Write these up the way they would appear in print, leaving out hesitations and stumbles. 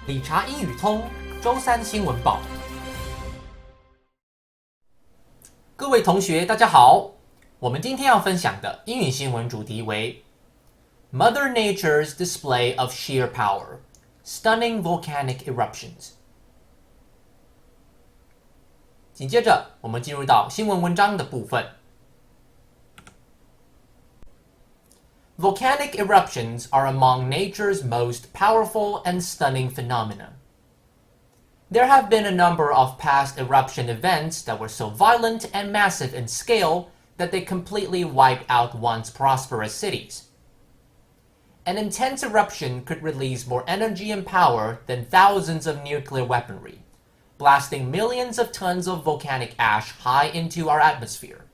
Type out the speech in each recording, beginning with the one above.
理查英语通周三新闻报。各位同学，大家好，我们今天要分享的英语新闻主题为 Mother Nature's display of sheer power, stunning volcanic eruptions。紧接着，我们进入到新闻文章的部分。Volcanic eruptions are among nature's most powerful and stunning phenomena. There have been a number of past eruption events that were so violent and massive in scale that they completely wiped out once prosperous cities. An intense eruption could release more energy and power than thousands of nuclear weaponry, blasting millions of tons of volcanic ash high into our atmosphere.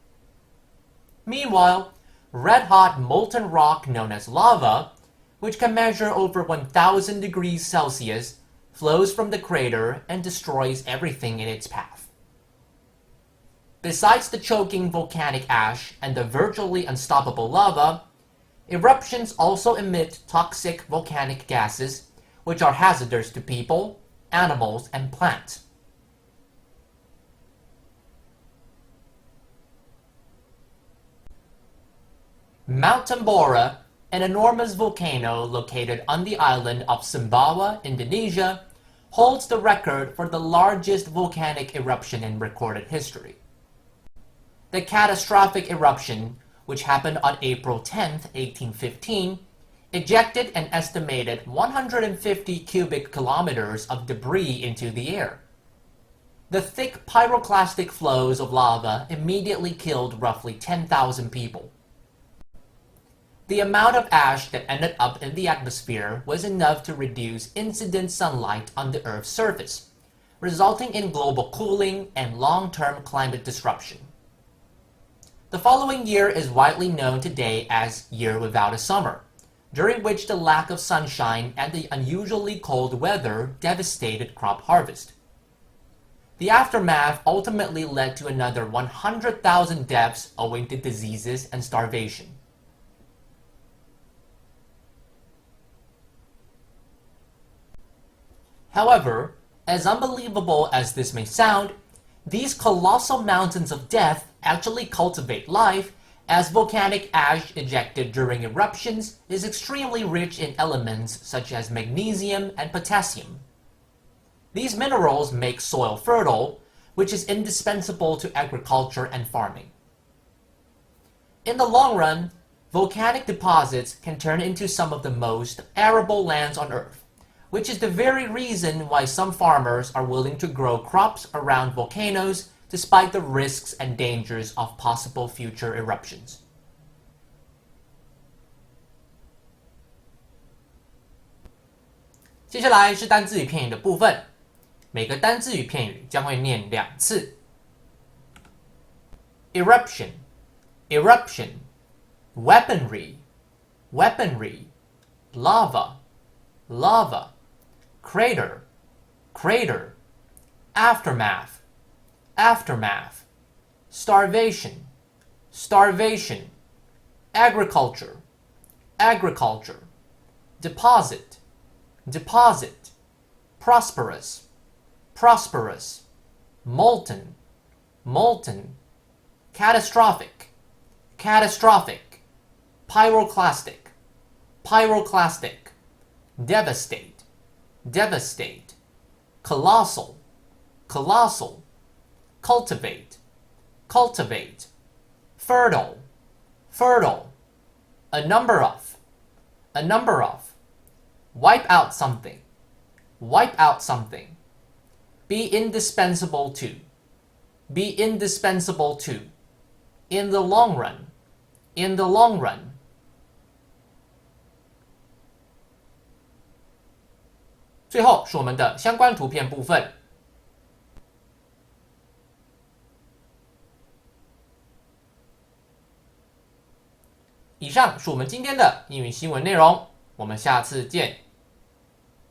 Meanwhile, red-hot molten rock known as lava, which can measure over 1,000 degrees Celsius, flows from the crater and destroys everything in its path. Besides the choking volcanic ash and the virtually unstoppable lava, eruptions also emit toxic volcanic gases, which are hazardous to people, animals, and plants. Mount Tambora, an enormous volcano located on the island of Sumbawa, Indonesia, holds the record for the largest volcanic eruption in recorded history. The catastrophic eruption, which happened on April 10, 1815, ejected an estimated 150 cubic kilometers of debris into the air. The thick pyroclastic flows of lava immediately killed roughly 10,000 people. The amount of ash that ended up in the atmosphere was enough to reduce incident sunlight on the Earth's surface, resulting in global cooling and long-term climate disruption. The following year is widely known today as Year Without a Summer, during which the lack of sunshine and the unusually cold weather devastated crop harvest. The aftermath ultimately led to another 100,000 deaths owing to diseases and starvation. However, as unbelievable as this may sound, these colossal mountains of death actually cultivate life, as volcanic ash ejected during eruptions is extremely rich in elements such as magnesium and potassium. These minerals make soil fertile, which is indispensable to agriculture and farming. In the long run, volcanic deposits can turn into some of the most arable lands on Earth, which is the very reason why some farmers are willing to grow crops around volcanoes despite the risks and dangers of possible future eruptions. 接下来是单字与片语的部分，每个单字与片语将会念2次。Eruption, eruption, weaponry, weaponry, lava, lava, crater, crater, aftermath, aftermath, starvation, starvation, agriculture, agriculture, deposit, deposit, prosperous, prosperous, molten, molten, catastrophic, catastrophic, pyroclastic, pyroclastic, devastate, devastate, colossal, colossal, cultivate, cultivate, fertile, fertile, a number of, wipe out something, wipe out something, be indispensable to, be indispensable to, in the long run, in the long run. 最后是我们的相关图片部分。以上是我们今天的英语新闻内容，我们下次见。